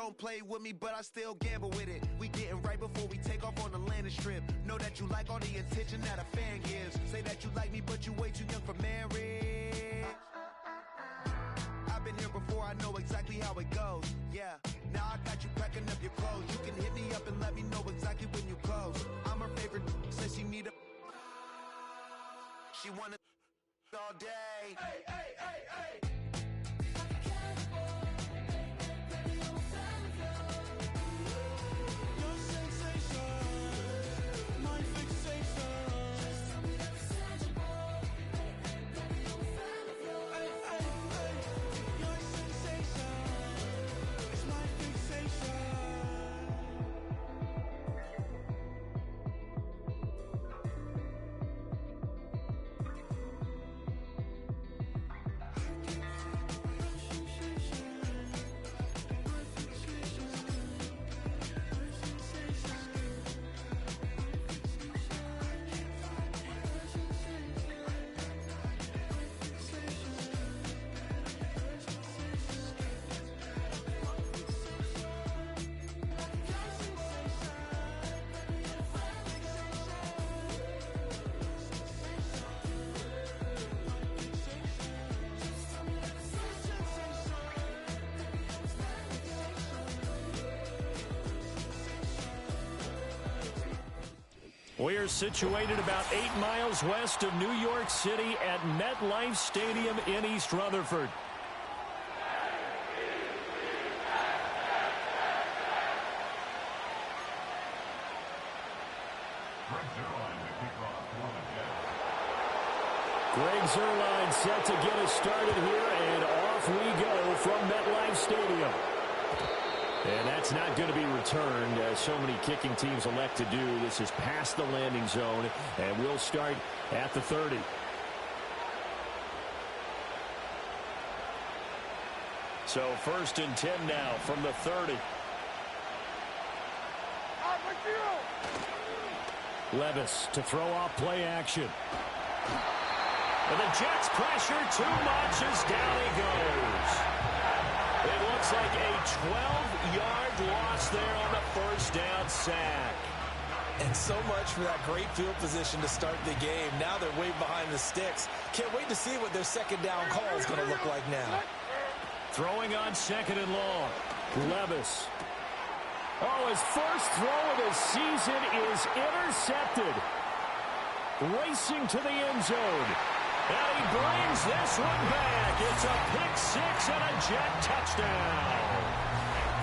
don't play with me, but I still gamble with it. We getting right before we take off on the landing strip. Know that you like all the attention that a fan gives. Say that you like me, but you way too young for marriage. I've been here before, I know exactly how it goes. Yeah, now I got you packing up your clothes. You can hit me up and let me know exactly when you close. I'm her favorite, says she need a... She wanna all day. Hey, hey, hey, hey. We are situated about 8 miles west of New York City at MetLife Stadium in East Rutherford. Greg Zuerlein set to get us started here, and off we go from MetLife Stadium. And that's not going to be returned, as so many kicking teams elect to do. This is past the landing zone, and we'll start at the 30. So 1st and 10 now from the 30. Levis to throw off play action. And the Jets pressure too much as down he goes. It looks like a 12-yard loss there on the first down sack. And so much for that great field position to start the game. Now they're way behind the sticks. Can't wait to see what their second down call is going to look like now. Throwing on 2nd and long. Levis. Oh, his first throw of the season is intercepted. Racing to the end zone. And he brings this one back. It's a pick-6 and a Jet touchdown.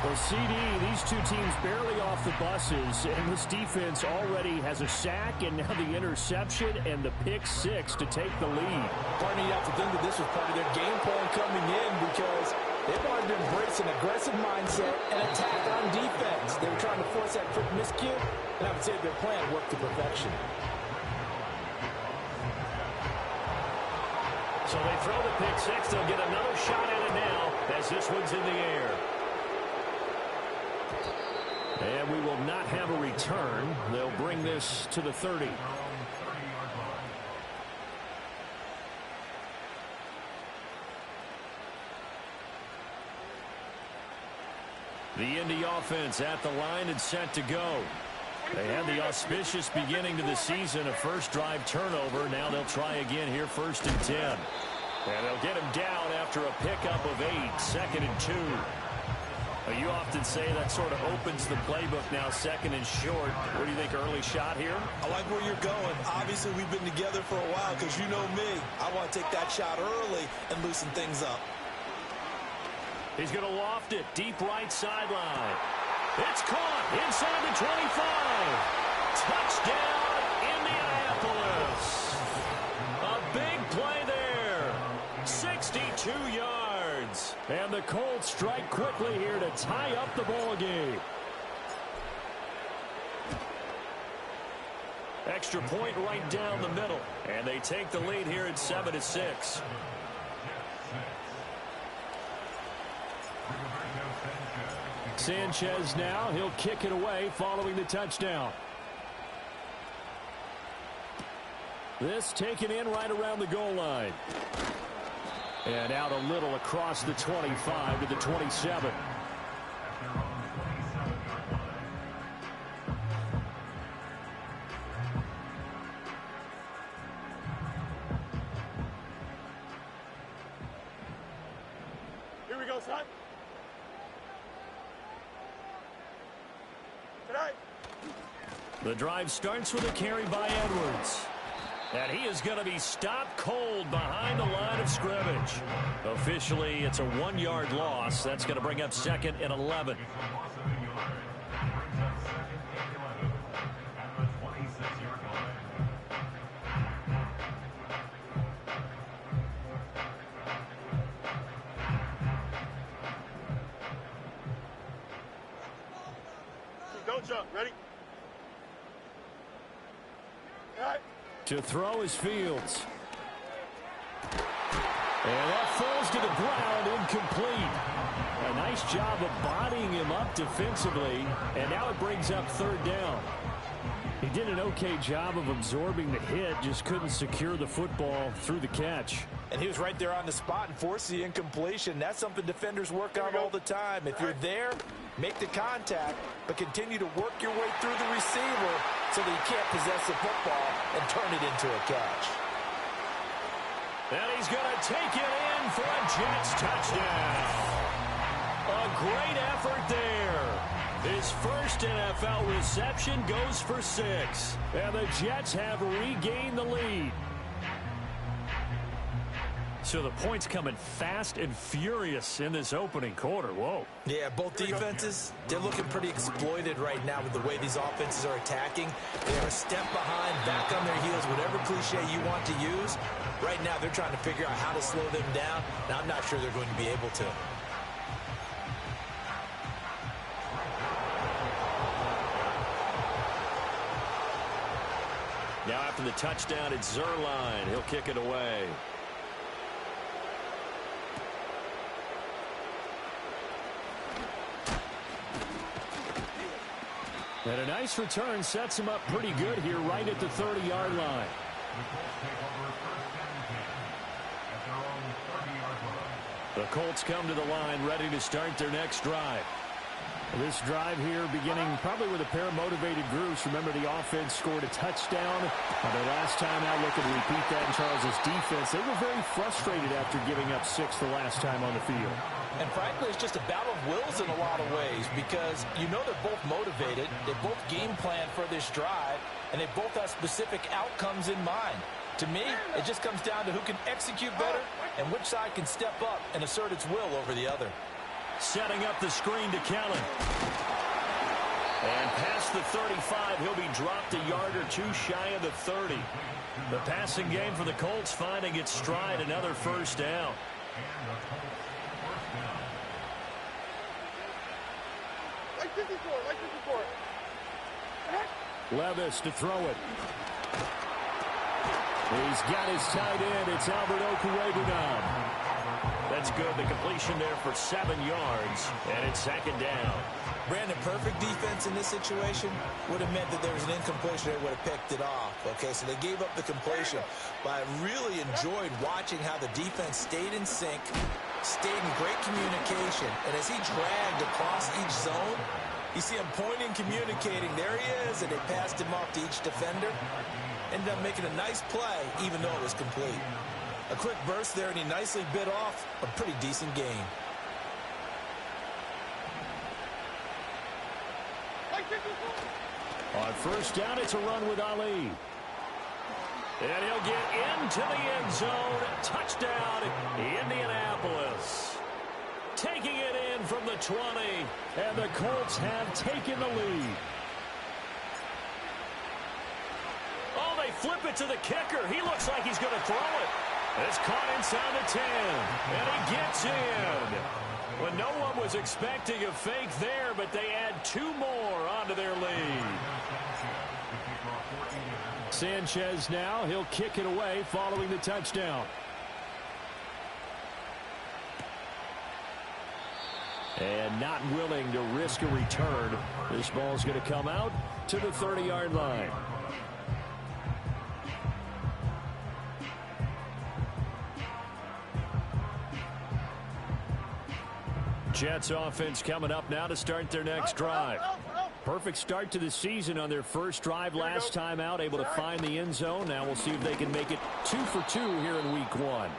Well, CD, these two teams barely off the buses, and this defense already has a sack and now the interception and the pick-6 to take the lead. Partner, you have to think that this was part of their game plan coming in because they wanted to embrace an aggressive mindset and attack on defense. They were trying to force that quick miscue, and I would say their plan worked to perfection. So they throw the pick-6. They'll get another shot at it now as this one's in the air. And we will not have a return. They'll bring this to the 30. The Indy offense at the line and set to go. They had the auspicious beginning to the season, a first drive turnover. Now they'll try again here, 1st and 10. And they'll get him down after a pickup of 8, 2nd and 2. You often say that sort of opens the playbook now, 2nd and short. What do you think, early shot here? I like where you're going. Obviously, we've been together for a while because you know me. I want to take that shot early and loosen things up. He's going to loft it, deep right sideline. It's caught inside the 25. Touchdown, Indianapolis. A big play there. 62 yards. And the Colts strike quickly here to tie up the ball game. Extra point right down the middle. And they take the lead here at 7-6. Sanchez now, he'll kick it away following the touchdown. This taken in right around the goal line. And out a little across the 25 to the 27. The drive starts with a carry by Edwards. And he is going to be stopped cold behind the line of scrimmage. Officially, it's a 1-yard loss. That's going to bring up 2nd and 11. Don't jump. Ready? To throw is Fields. And that falls to the ground, incomplete. A nice job of bodying him up defensively, and now it brings up 3rd down. He did an okay job of absorbing the hit, just couldn't secure the football through the catch. And he was right there on the spot and forced the incompletion. That's something defenders work on all the time. If you're there, make the contact, but continue to work your way through the receiver so that you can't possess the football and turn it into a catch. And he's going to take it in for a Jets touchdown. A great effort there. His first NFL reception goes for 6. And the Jets have regained the lead. So the points coming fast and furious in this opening quarter. Whoa. Yeah, both defenses, they're looking pretty exploited right now with the way these offenses are attacking. They are a step behind, back on their heels, whatever cliche you want to use. Right now, they're trying to figure out how to slow them down, and I'm not sure they're going to be able to. Now after the touchdown, it's Zerline. He'll kick it away. And a nice return sets him up pretty good here right at the 30-yard line. The Colts come to the line ready to start their next drive. This drive here beginning probably with a pair of motivated groups. Remember, the offense scored a touchdown. Their last time out, looking to repeat that in Charles' defense. They were very frustrated after giving up 6 the last time on the field. And frankly, it's just a battle of wills in a lot of ways because you know they're both motivated. They both game plan for this drive, and they both have specific outcomes in mind. To me, it just comes down to who can execute better and which side can step up and assert its will over the other. Setting up the screen to Kellen. And past the 35, he'll be dropped a yard or two shy of the 30. The passing game for the Colts finding its stride, another first down. Levis to throw it. He's got his tight end. It's Albert Okwuegbunam now. That's good. The completion there for 7 yards, and it's 2nd down. Brandon, perfect defense in this situation would have meant that there was an incompletion. They would have picked it off. Okay, so they gave up the completion. But I really enjoyed watching how the defense stayed in sync, stayed in great communication. And as he dragged across each zone, you see him pointing, communicating. There he is, and they passed him off to each defender. Ended up making a nice play, even though it was complete. A quick burst there, and he nicely bit off a pretty decent game. On first down, it's a run with Ali. And he'll get into the end zone. Touchdown, Indianapolis. Taking it in from the 20, and the Colts have taken the lead. Oh, they flip it to the kicker. He looks like he's going to throw it. It's caught inside the 10, and he gets in. When no one was expecting a fake there, but they add 2 more onto their lead. Sanchez now, he'll kick it away following the touchdown. And not willing to risk a return. This ball's going to come out to the 30-yard line. Jets offense coming up now to start their next drive. Perfect start to the season on their first drive last time out, able to find the end zone. Now we'll see if they can make it 2 for 2 here in week 1.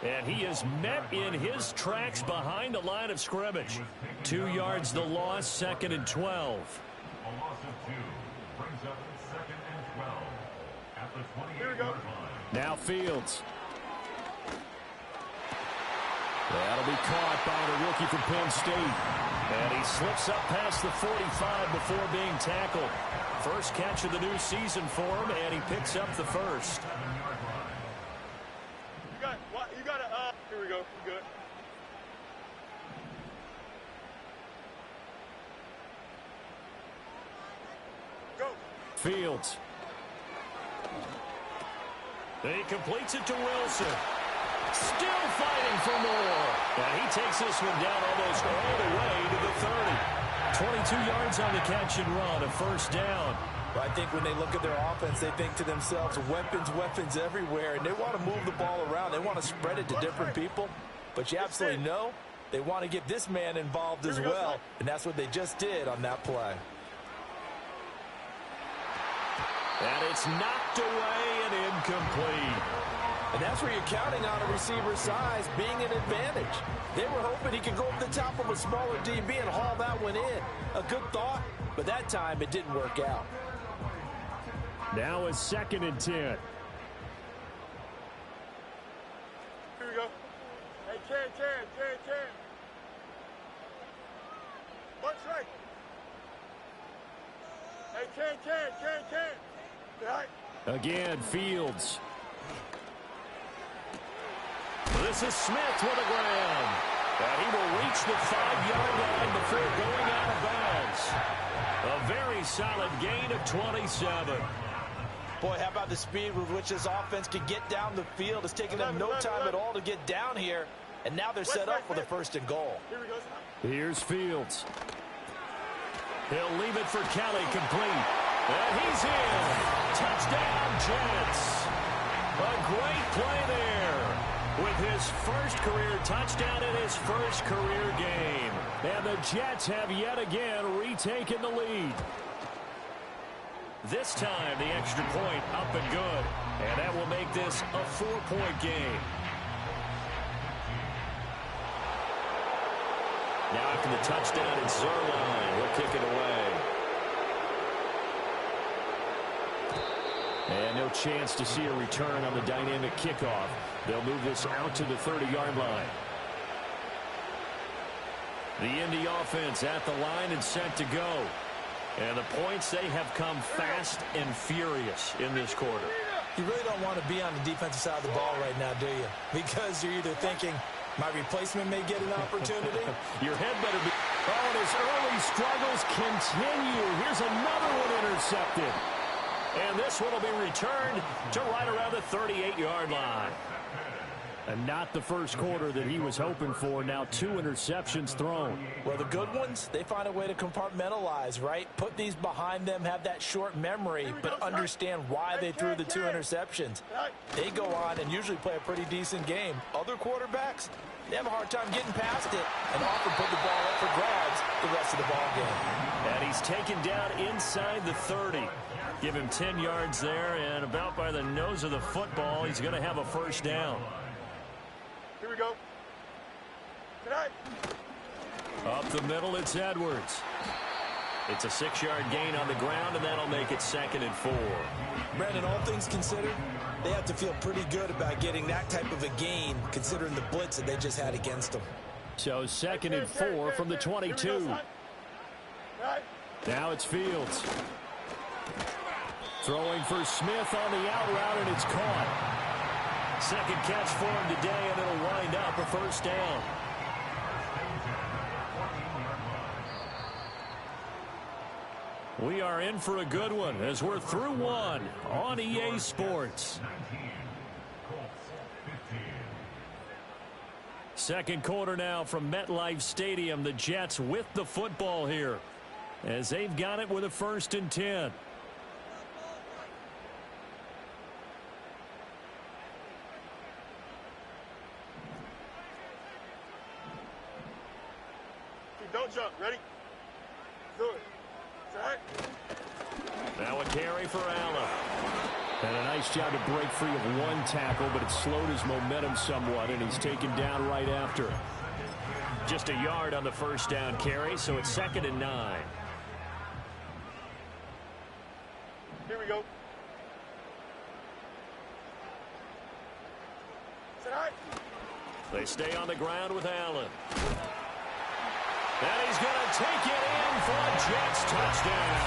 And he is met in his tracks behind the line of scrimmage. 2 yards the loss, 2nd and 12. A loss of 2 brings up 2nd and 12 at the 28-yard line. Now Fields. That'll be caught by the rookie from Penn State. And he slips up past the 45 before being tackled. First catch of the new season for him, and he picks up the first. You got to, here we go. We're good. Go. Fields. He completes it to Wilson. Still fighting for more. And he takes this one down almost all the way to the 30. 22 yards on the catch and run, a first down. Well, I think when they look at their offense, they think to themselves, weapons everywhere, and they want to move the ball around. They want to spread it to different people. But you absolutely know they want to get this man involved as well, and that's what they just did on that play. And it's knocked away and incomplete. And that's where you're counting on a receiver's size being an advantage. They were hoping he could go over the top of a smaller DB and haul that one in. A good thought, but that time it didn't work out. Now a 2nd and 10. Here we go. Hey, Chan. What's right? Hey, Chan. Right. Again, Fields. This is Smith with a ground. And he will reach the 5-yard line before going out of bounds. A very solid gain of 27. Boy, how about the speed with which this offense could get down the field? It's taken them no time at all to get down here. And now they're set up for the 1st and goal. Here we go. Here's Fields. He'll leave it for Kelly, complete. And he's in. Touchdown, Jets. A great play there. With his first career touchdown in his first career game. And the Jets have yet again retaken the lead. This time, the extra point up and good. And that will make this a 4-point game. Now after the touchdown, it's Zerline. He'll kick it away. And no chance to see a return on the dynamic kickoff. They'll move this out to the 30-yard line. The Indy offense at the line and set to go. And the points, they have come fast and furious in this quarter. You really don't want to be on the defensive side of the ball right now, do you? Because you're either thinking, my replacement may get an opportunity. Your head better be... Oh, and his early struggles continue. Here's another one intercepted. And this one will be returned to right around the 38-yard line. And not the first quarter that he was hoping for. Now 2 interceptions thrown. Well, the good ones, they find a way to compartmentalize, right? Put these behind them, have that short memory, but understand why they threw the 2 interceptions. They go on and usually play a pretty decent game. Other quarterbacks, they have a hard time getting past it and often put the ball up for grabs the rest of the ball game. And he's taken down inside the 30. Give him 10 yards there, and about by the nose of the football, he's going to have a first down. Here we go. Tonight. Up the middle, it's Edwards. It's a 6-yard gain on the ground, and that'll make it 2nd and 4. Brandon, all things considered, they have to feel pretty good about getting that type of a gain, considering the blitz that they just had against them. So 2nd and 4 from the 22. Now it's Fields. Throwing for Smith on the out route, and it's caught. Second catch for him today, and it'll wind up a first down. We are in for a good one as we're through one on EA Sports. Second quarter now from MetLife Stadium. The Jets with the football here as they've got it with a 1st and 10. Don't jump. Ready? Do it. All right. Now a carry for Allen. And a nice job to break free of one tackle, but it slowed his momentum somewhat, and he's taken down right after. Just a yard on the first down carry, so it's 2nd and 9. Here we go. Tonight. They stay on the ground with Allen. And he's going to take it in for a Jets touchdown.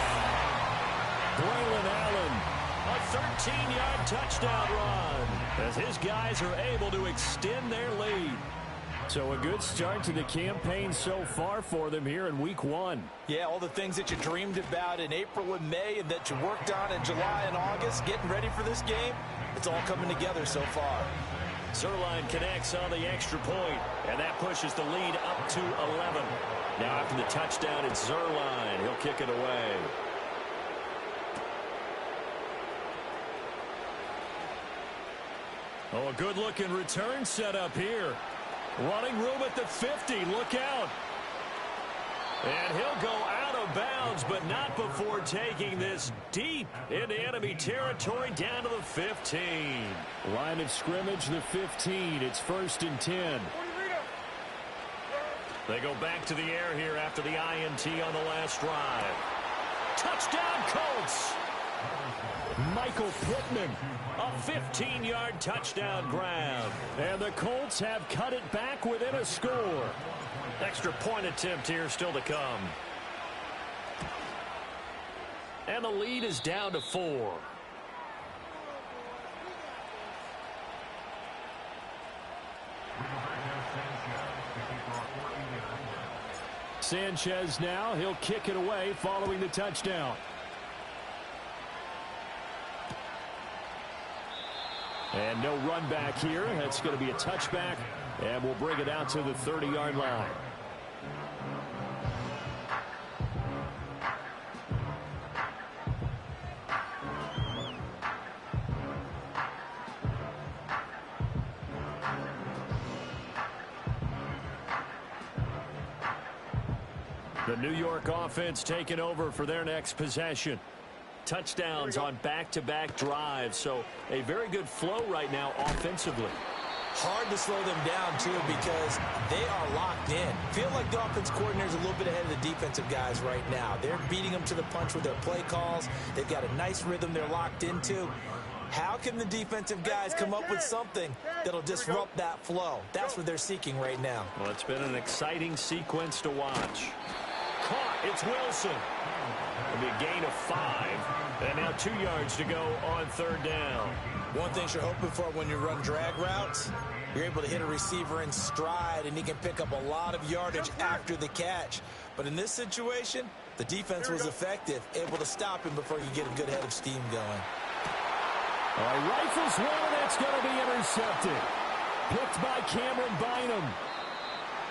Braylon Allen, a 13-yard touchdown run, as his guys are able to extend their lead. So a good start to the campaign so far for them here in Week 1. Yeah, all the things that you dreamed about in April and May and that you worked on in July and August, getting ready for this game, it's all coming together so far. Zuerlein connects on the extra point, and that pushes the lead up to 11. Now after the touchdown, it's Zuerlein. He'll kick it away. Oh, a good-looking return set up here. Running room at the 50. Look out. And he'll go out of bounds, but not before taking this deep into enemy territory down to the 15. Line of scrimmage, the 15. It's 1st and 10. They go back to the air here after the INT on the last drive. Touchdown, Colts! Michael Pittman, a 15-yard touchdown grab. And the Colts have cut it back within a score. Extra point attempt here still to come. And the lead is down to 4. Sanchez now, he'll kick it away following the touchdown. And no run back here. That's going to be a touchback, and we'll bring it out to the 30-yard line. The New York offense taking over for their next possession. Touchdowns on back-to-back drives, so a very good flow right now offensively. Hard to slow them down, too, because they are locked in. Feel like the offense coordinator is a little bit ahead of the defensive guys right now. They're beating them to the punch with their play calls. They've got a nice rhythm they're locked into. How can the defensive guys come up with something that'll disrupt that flow? That's what they're seeking right now. Well, it's been an exciting sequence to watch. Caught. It's Wilson. It'll be a gain of 5. And now 2 yards to go on 3rd down. One thing you're hoping for when you run drag routes, you're able to hit a receiver in stride, and he can pick up a lot of yardage after the catch. But in this situation, the defense was effective, able to stop him before you get a good head of steam going. Rifles one, that's going to be intercepted. Picked by Cameron Bynum.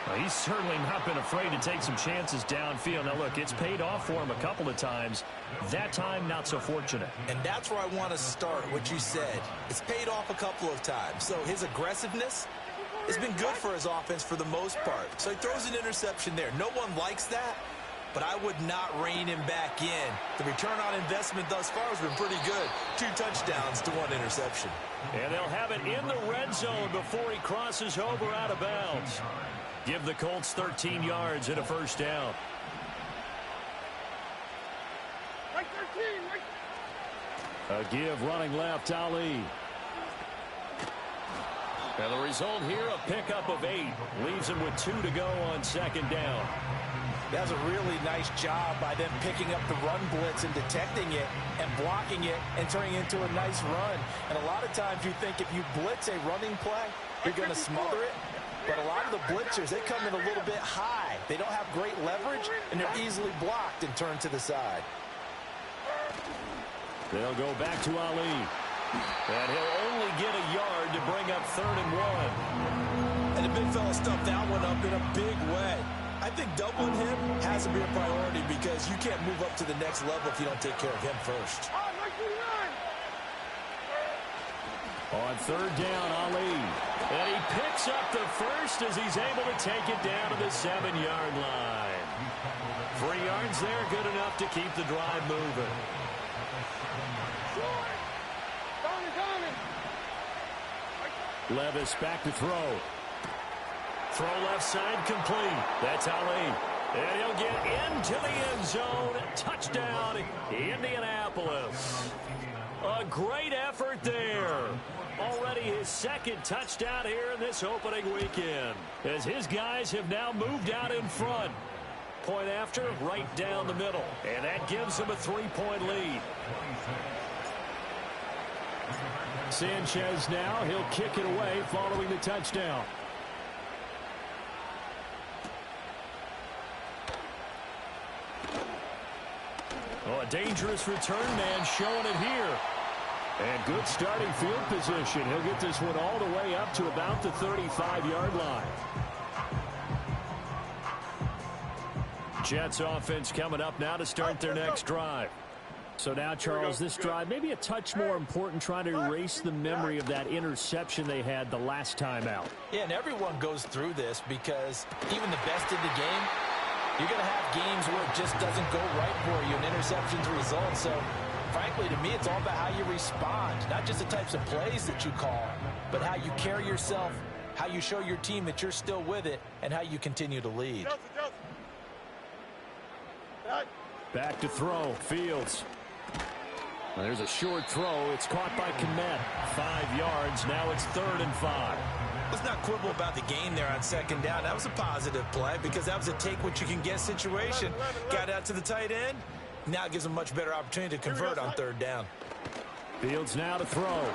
Well, he's certainly not been afraid to take some chances downfield. Now, look, it's paid off for him a couple of times. That time, not so fortunate. And that's where I want to start, what you said. It's paid off a couple of times. So his aggressiveness has been good for his offense for the most part. So he throws an interception there. No one likes that, but I would not rein him back in. The return on investment thus far has been pretty good. 2 touchdowns to 1 interception. And they'll have it in the red zone before he crosses over out of bounds. Give the Colts 13 yards and a 1st down. Right 13, right. A give running left, Ali. And the result here, a pickup of 8. Leaves him with 2 to go on 2nd down. That was a really nice job by them picking up the run blitz and detecting it and blocking it and turning it into a nice run. And a lot of times you think if you blitz a running play, you're going to smother it. But a lot of the blitzers, they come in a little bit high. They don't have great leverage, and they're easily blocked and turned to the side. They'll go back to Ali. And he'll only get a yard to bring up 3rd and 1. And the big fella stuffed that one up in a big way. I think doubling him has to be a priority because you can't move up to the next level if you don't take care of him first. On 3rd down, Ali. And he picks up the first as he's able to take it down to the 7-yard line. 3 yards there, good enough to keep the drive moving. Levis back to throw. Throw left side complete. That's Ali. And he'll get into the end zone. Touchdown, Indianapolis. A great effort there. Already his second touchdown here in this opening weekend, as his guys have now moved out in front. Point after, right down the middle. And that gives him a 3-point lead. Sanchez now, he'll kick it away following the touchdown. Oh, a dangerous return man showing it here. And good starting field position. He'll get this one all the way up to about the 35-yard line. Jets offense coming up now to start their next drive. So now, Charles, this drive maybe a touch more important, trying to erase the memory of that interception they had the last time out. Yeah, and everyone goes through this because even the best in the game, you're going to have games where it just doesn't go right for you and interceptions result. So, frankly, to me, it's all about how you respond, not just the types of plays that you call, but how you carry yourself, how you show your team that you're still with it, and how you continue to lead. Back to throw, Fields. Well, there's a short throw. It's caught by Kmet. 5 yards. Now it's 3rd and 5. Let's not quibble about the gain there on second down. That was a positive play because that was a take-what-you-can-get situation. Got out to the tight end. Now it gives them a much better opportunity to convert on 3rd down. Fields now to throw.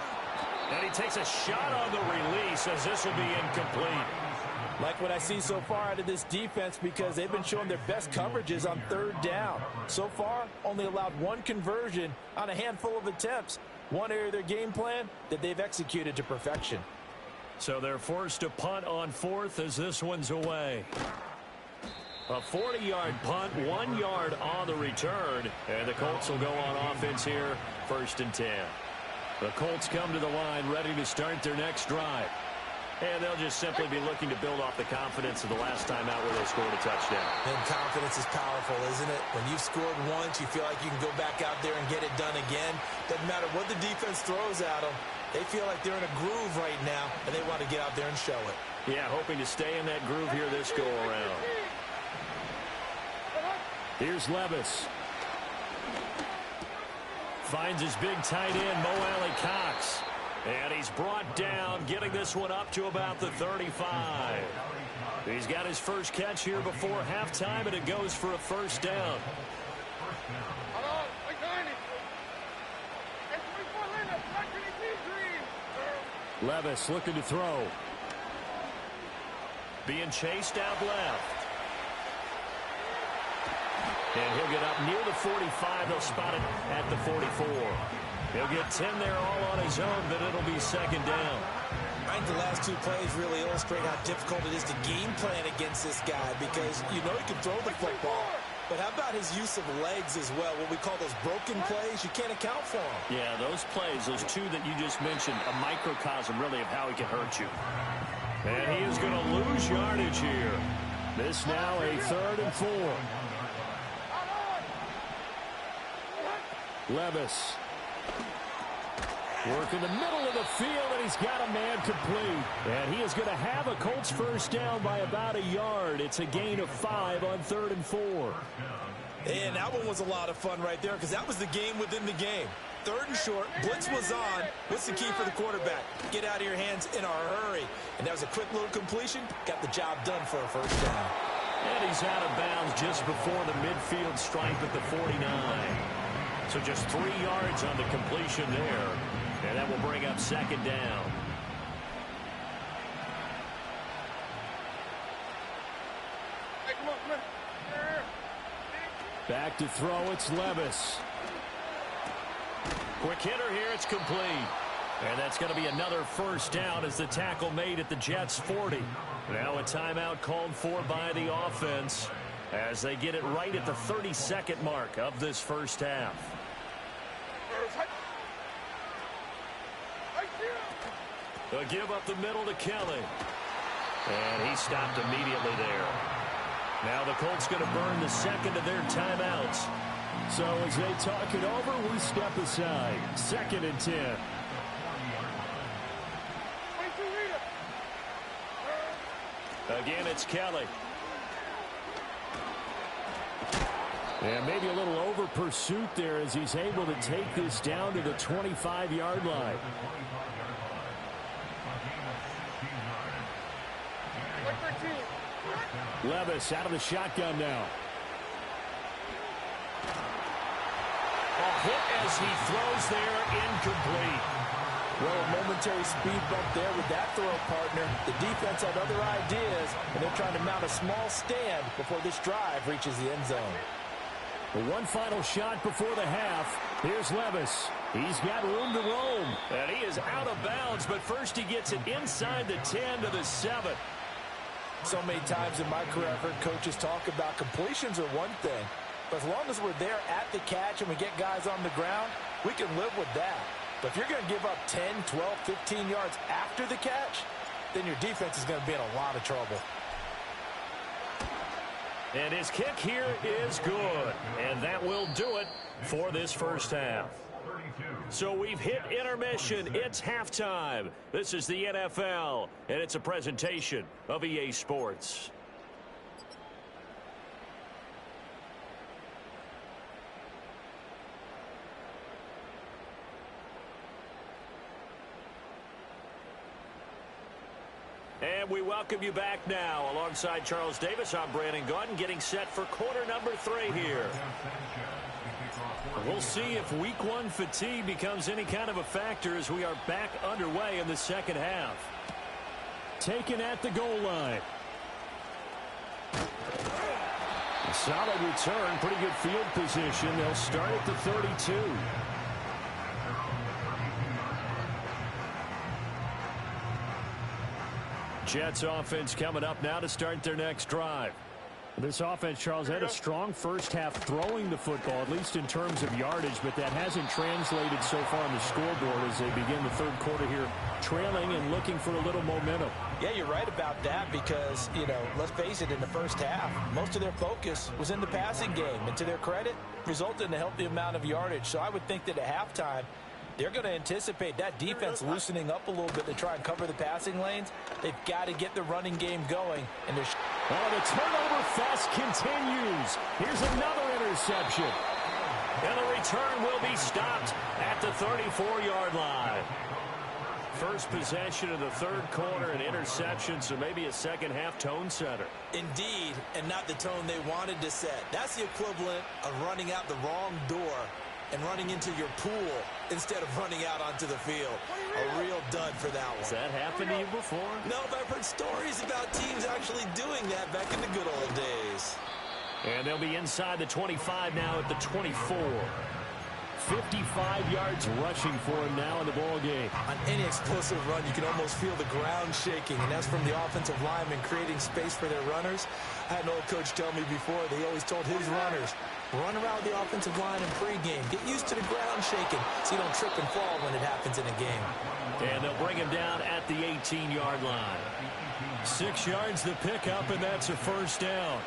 And he takes a shot on the release as this will be incomplete. Like what I see so far out of this defense because they've been showing their best coverages on 3rd down. So far, only allowed 1 conversion on a handful of attempts. One area of their game plan that they've executed to perfection. So they're forced to punt on 4th as this one's away. A 40-yard punt, 1 yard on the return. And the Colts will go on offense here, 1st and 10. The Colts come to the line ready to start their next drive. And they'll just simply be looking to build off the confidence of the last time out where they scored a touchdown. And confidence is powerful, isn't it? When you've scored once, you feel like you can go back out there and get it done again. Doesn't matter what the defense throws at them. They feel like they're in a groove right now, and they want to get out there and show it. Yeah, hoping to stay in that groove here this go-around. Here's Levis. Finds his big tight end, Mo Alley Cox. And he's brought down, getting this one up to about the 35. He's got his first catch here before halftime, and it goes for a 1st down. Levis looking to throw. Being chased out left. And he'll get up near the 45. They'll spot it at the 44. He'll get 10 there all on his own, but it'll be 2nd down. I think the last 2 plays really illustrate how difficult it is to game plan against this guy because you know he can throw the football. But how about his use of legs as well? What we call those broken plays, you can't account for them. Yeah, those plays, those 2 that you just mentioned, a microcosm really of how he can hurt you. And he is going to lose yardage here. This now a 3rd and 4. Levis. Work in the middle of the field, and he's got a man complete. And he is going to have a Colts 1st down by about 1 yard. It's a gain of 5 on 3rd and 4. And that one was a lot of fun right there because that was the game within the game. 3rd and short, blitz was on. What's the key for the quarterback? Get out of your hands in a hurry. And that was a quick little completion. Got the job done for a 1st down. And he's out of bounds just before the midfield stripe at the 49. So just 3 yards on the completion there. And that will bring up 2nd down. Hey, come on. Back to throw, it's Levis. Quick hitter here, it's complete. And that's going to be another 1st down as the tackle made at the Jets' 40. Now a timeout called for by the offense as they get it right at the 32nd mark of this 1st half. A give up the middle to Kelly. And he stopped immediately there. Now the Colts going to burn the 2nd of their timeouts. So as they talk it over, we step aside. 2nd and 10. Again, it's Kelly. And maybe a little over pursuit there as he's able to take this down to the 25-yard line. Levis out of the shotgun now. A hit as he throws there, incomplete. Well, a momentary speed bump there with that throw, partner. The defense had other ideas, and they're trying to mount a small stand before this drive reaches the end zone. One final shot before the half. Here's Levis. He's got room to roam. And he is out of bounds, but first he gets it inside the 10 to the 7. So many times in my career, I've heard coaches talk about completions are one thing. But as long as we're there at the catch and we get guys on the ground, we can live with that. But if you're going to give up 10, 12, 15 yards after the catch, then your defense is going to be in a lot of trouble. And his kick here is good. And that will do it for this first half. So we've hit intermission. It's halftime. This is the NFL, and it's a presentation of EA Sports. And we welcome you back now. Alongside Charles Davis, I'm Brandon Gaudin, getting set for quarter number 3 here. We'll see if week 1 fatigue becomes any kind of a factor as we are back underway in the second half. Taken at the goal line. A solid return, pretty good field position. They'll start at the 32. Jets offense coming up now to start their next drive. This offense, Charles, had a strong first half throwing the football, at least in terms of yardage, but that hasn't translated so far on the scoreboard as they begin the third quarter here, trailing and looking for a little momentum. Yeah, you're right about that because, you know, let's face it, in the first half, most of their focus was in the passing game, and to their credit, resulted in a healthy amount of yardage. So I would think that at halftime, they're going to anticipate that defense loosening up a little bit to try and cover the passing lanes. They've got to get the running game going. And the turnover fest continues. Here's another interception. And the return will be stopped at the 34-yard line. First possession of the third quarter, an interception, so maybe a second-half tone setter. Indeed, and not the tone they wanted to set. That's the equivalent of running out the wrong door and running into your pool instead of running out onto the field. A real dud for that one. Has that happened to you before? No, but I've heard stories about teams actually doing that back in the good old days. And they'll be inside the 25 now at the 24. 55 yards rushing for him now in the ball game. On any explosive run, you can almost feel the ground shaking, and that's from the offensive linemen creating space for their runners. I had an old coach tell me before, they always told his runners, run around the offensive line in pregame. Get used to the ground shaking so you don't trip and fall when it happens in a game. And they'll bring him down at the 18-yard line. 6 yards the pickup, and that's a first down.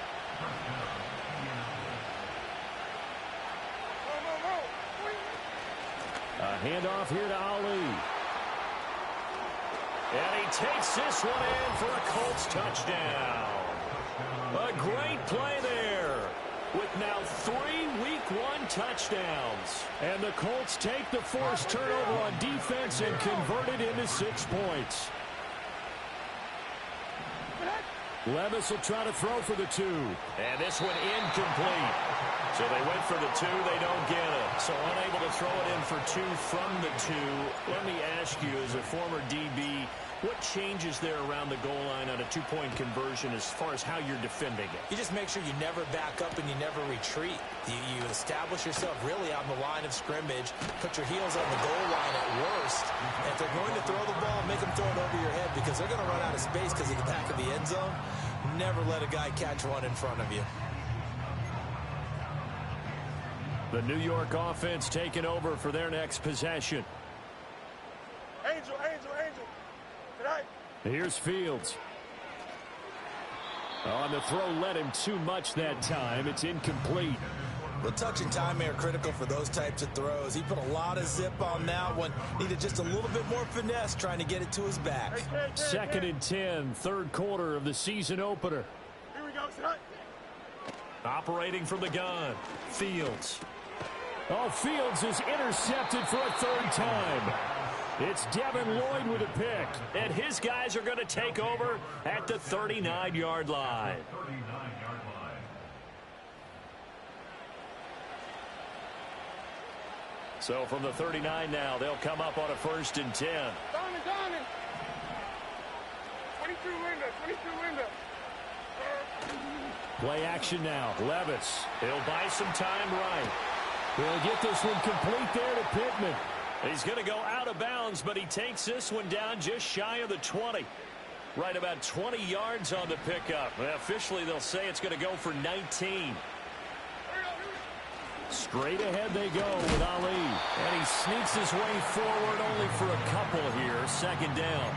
A handoff here to Ali. And he takes this one in for a Colts touchdown. A great play there with now 3 week 1 touchdowns. And the Colts take the forced turnover on defense and convert it into 6 points. Levis will try to throw for the 2. And this one incomplete. So they went for the 2, they don't get it. So unable to throw it in for 2 from the 2. Let me ask you, as a former DB, what changes there around the goal line on a 2-point conversion as far as how you're defending it? You just make sure you never back up and you never retreat. You establish yourself really on the line of scrimmage, put your heels on the goal line at worst. And if they're going to throw the ball, make them throw it over your head because they're going to run out of space because of the back of the end zone. Never let a guy catch one in front of you. The New York offense taking over for their next possession. Angel. Tonight. Here's Fields. On the throw, led him too much that time. It's incomplete. Well, touch and timing are critical for those types of throws. He put a lot of zip on that one. Needed just a little bit more finesse trying to get it to his back. Second and 10, third quarter of the season opener. Here we go, son. Operating from the gun, Fields. Oh, Fields is intercepted for a third time. It's Devin Lloyd with a pick, and his guys are going to take over at the 39-yard line. So from the 39 now, they'll come up on a 1st and 10. Donovan. 22 window. Play action now. Levis. He'll buy some time right. He'll get this one complete there to Pittman. He's going to go out of bounds, but he takes this one down just shy of the 20. Right about 20 yards on the pickup. Officially, they'll say it's going to go for 19. Straight ahead they go with Ali. And he sneaks his way forward only for a couple here. Second down.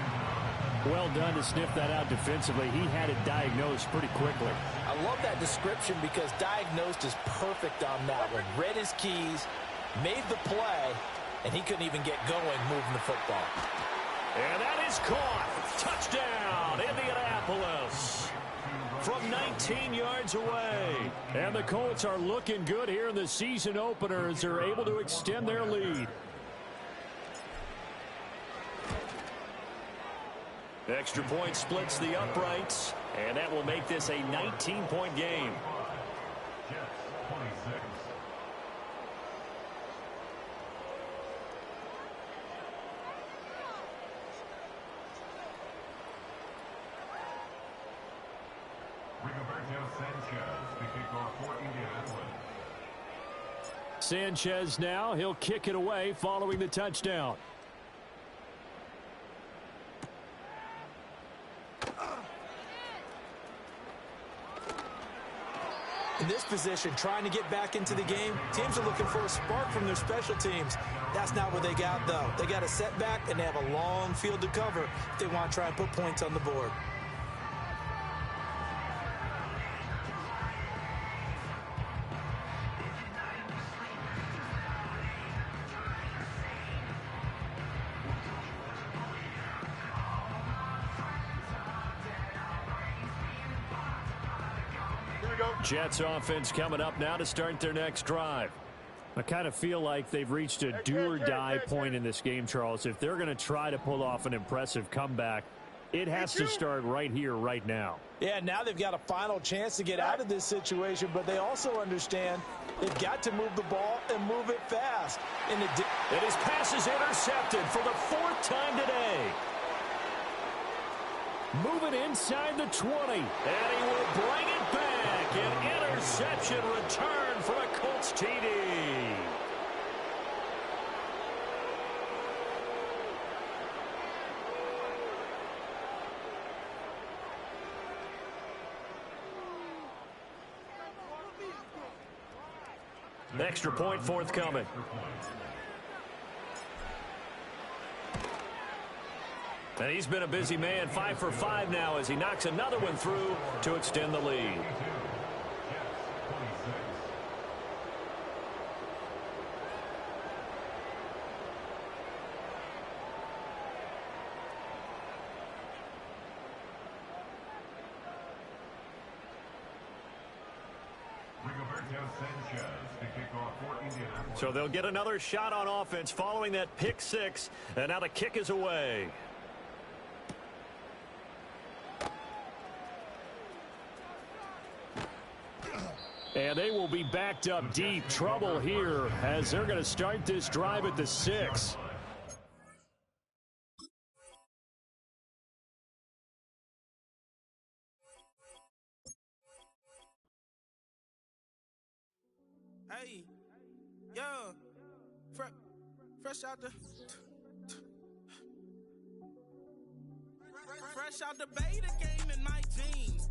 Well done to sniff that out defensively. He had it diagnosed pretty quickly. I love that description because diagnosed is perfect on that one. Read his keys, made the play, and he couldn't even get going moving the football. And that is caught. Touchdown, Indianapolis. From 19 yards away. And the Colts are looking good here in the season opener as they're able to extend their lead. Extra point splits the uprights, and that will make this a 19-point game. Jets 26. Rigoberto Sanchez to kick off for Indianapolis. Sanchez now, he'll kick it away following the touchdown. In this position, trying to get back into the game, teams are looking for a spark from their special teams. That's not what they got, though. They got a setback, and they have a long field to cover if they want to try and put points on the board. Jets offense coming up now to start their next drive. I kind of feel like they've reached a do-or-die point in this game, Charles. If they're going to try to pull off an impressive comeback, it has to start right here, right now. Yeah, now they've got a final chance to get out of this situation, but they also understand they've got to move the ball and move it fast. And his pass is intercepted for the 4th time today. Moving inside the 20, and he will bring it back. An interception return for a Colts TD. Extra point forthcoming. And he's been a busy man, 5 for 5 now as he knocks another one through to extend the lead. So they'll get another shot on offense following that pick 6, and now the kick is away. And they will be backed up deep. Trouble here as they're going to start this drive at the 6. Hey, yo, fresh out the beta game in my jeans.